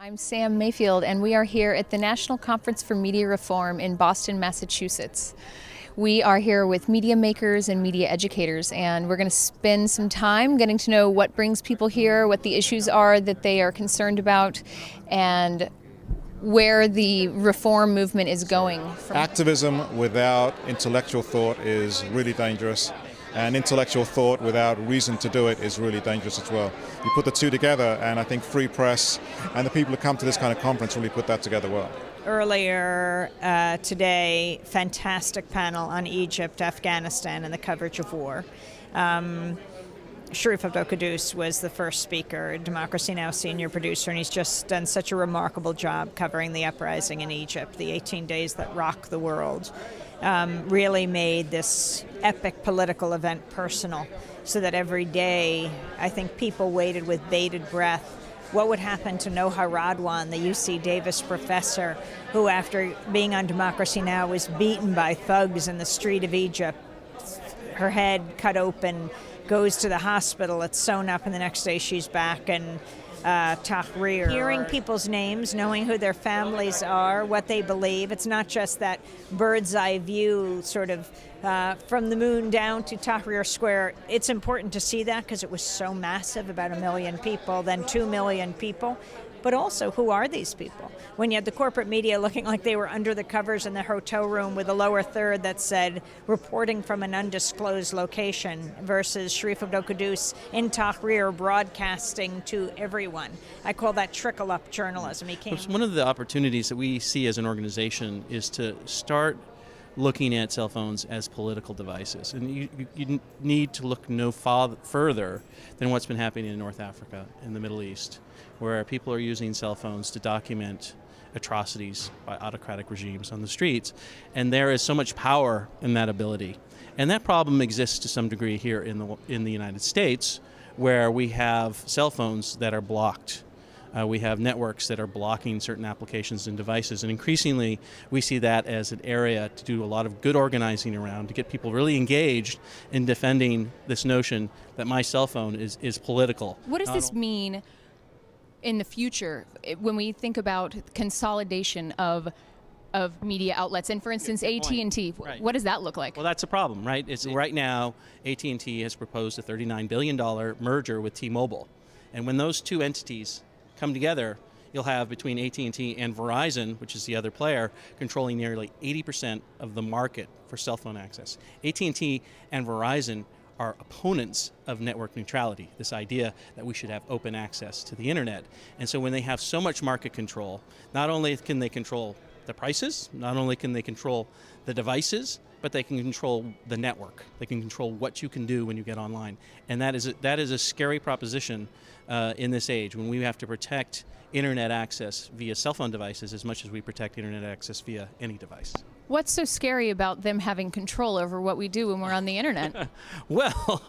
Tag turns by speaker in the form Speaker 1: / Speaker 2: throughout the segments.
Speaker 1: I'm Sam Mayfield, and we are here at the National Conference for Media Reform in Boston, Massachusetts. We are here with media makers and media educators, and we're going to spend some time getting to know what brings people here, what the issues are that they are concerned about, and where the reform movement is going.
Speaker 2: Activism without intellectual thought is really dangerous, and intellectual thought without reason to do it is really dangerous as well. You put the two together, and I think free press and the people who come to this kind of conference really put that together well.
Speaker 3: Earlier today, fantastic panel on Egypt, Afghanistan, and the coverage of war. Sharif Abdel-Quddus was the first speaker, Democracy Now! Senior producer, and he's just done such a remarkable job covering the uprising in Egypt, the 18 days that rocked the world. Really made this epic political event personal, so that every day I think people waited with bated breath. What would happen to Noha Radwan, the UC Davis professor, who after being on Democracy Now! Was beaten by thugs in the street of Egypt, her head cut open, goes to the hospital, it's sewn up, and the next day she's back in Tahrir. Hearing people's names, knowing who their families are, what they believe. It's not just that bird's eye view sort of from the moon down to Tahrir Square. It's important to see that because it was so massive, about 1 million people, then 2 million people. But also, who are these people? When you had the corporate media looking like they were under the covers in the hotel room with a lower third that said, reporting from an undisclosed location, versus Sharif Abdel-Quddus in Tahrir broadcasting to everyone. I call that trickle-up journalism.
Speaker 4: One of the opportunities that we see as an organization is to start looking at cell phones as political devices. And you need to look no further than what's been happening in North Africa and the Middle East, where people are using cell phones to document atrocities by autocratic regimes on the streets. And there is so much power in that ability. And that problem exists to some degree here in the United States, where we have cell phones that are blocked. We have networks that are blocking certain applications and devices, and increasingly we see that as an area to do a lot of good organizing around, to get people really engaged in defending this notion that my cell phone is political.
Speaker 1: What does this mean in the future when we think about consolidation of media outlets, and for instance AT&T?
Speaker 4: Right.
Speaker 1: What does that look like?
Speaker 4: Well, that's a problem, right? Right now AT&T has proposed a $39 billion merger with T-Mobile, and when those two entities come together, you'll have between AT&T and Verizon, which is the other player, controlling nearly 80% of the market for cell phone access. AT&T and Verizon are opponents of network neutrality, this idea that we should have open access to the internet. And so when they have so much market control, not only can they control the prices, not only can they control the devices, but they can control the network. They can control what you can do when you get online. And that is a scary proposition in this age, when we have to protect internet access via cell phone devices as much as we protect internet access via any device.
Speaker 1: What's so scary about them having control over what we do when we're on the internet?
Speaker 4: Well,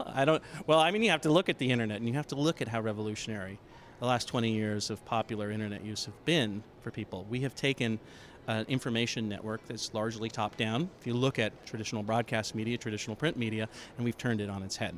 Speaker 4: you have to look at the internet, and you have to look at how revolutionary the last 20 years of popular internet use have been for people. We have taken an information network that's largely top-down. If you look at traditional broadcast media, traditional print media, and we've turned it on its head.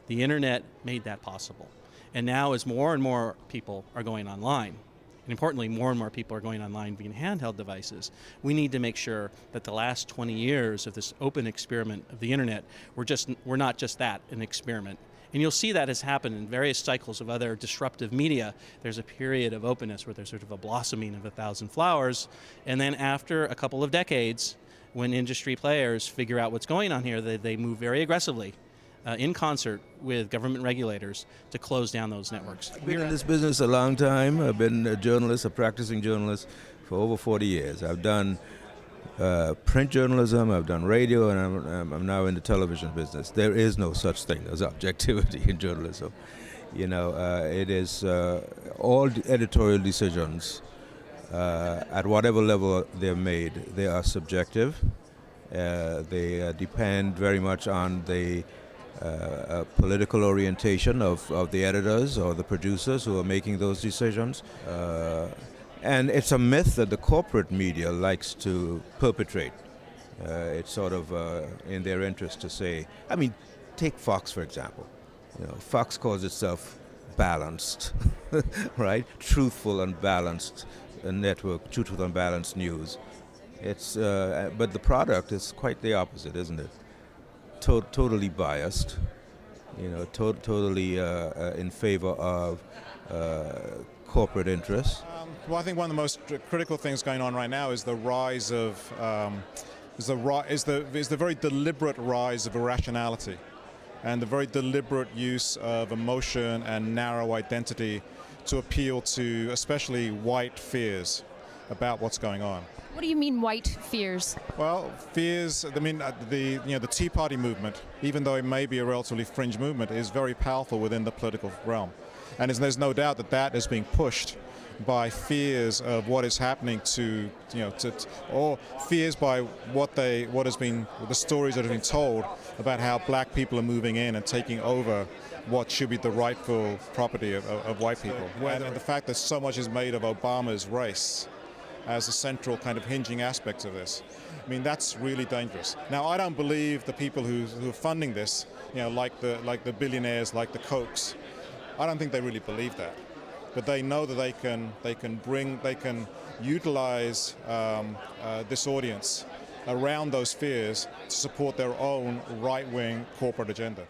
Speaker 4: The internet made that possible. And now as more and more people are going online, and importantly, more and more people are going online via handheld devices, we need to make sure that the last 20 years of this open experiment of the internet, we're not just that, an experiment. And you'll see that has happened in various cycles of other disruptive media. There's a period of openness where there's sort of a blossoming of 1,000 flowers, and then after a couple of decades, when industry players figure out what's going on here, they move very aggressively in concert with government regulators to close down those networks.
Speaker 5: I've been in this business a long time. I've been a journalist, a practicing journalist for over 40 years. I've done print journalism, I've done radio, and I'm now in the television business. There is no such thing as objectivity in journalism. You know, it is all editorial decisions at whatever level they're made, they are subjective. They depend very much on the political orientation of the editors or the producers who are making those decisions. And it's a myth that the corporate media likes to perpetrate. It's sort of in their interest to say, I mean, take Fox, for example. You know, Fox calls itself balanced, right? Truthful and balanced network, truthful and balanced news. It's but the product is quite the opposite, isn't it? Totally biased, totally in favor of corporate interests.
Speaker 2: Well, I think one of the most critical things going on right now is the rise of is the very deliberate rise of irrationality, and the very deliberate use of emotion and narrow identity to appeal to especially white fears about what's going on.
Speaker 1: What do you mean white fears?
Speaker 2: Well, fears. I mean, the Tea Party movement, even though it may be a relatively fringe movement, is very powerful within the political realm, and there's no doubt that is being pushed by fears of what is happening or fears by what has been the stories that have been told about how black people are moving in and taking over what should be the rightful property of white people. And the fact that so much is made of Obama's race as a central kind of hinging aspect of this. I mean, that's really dangerous. Now, I don't believe the people who are funding this, like the billionaires, like the Kochs, I don't think they really believe that. But they know that they can utilize this audience around those fears to support their own right-wing corporate agenda.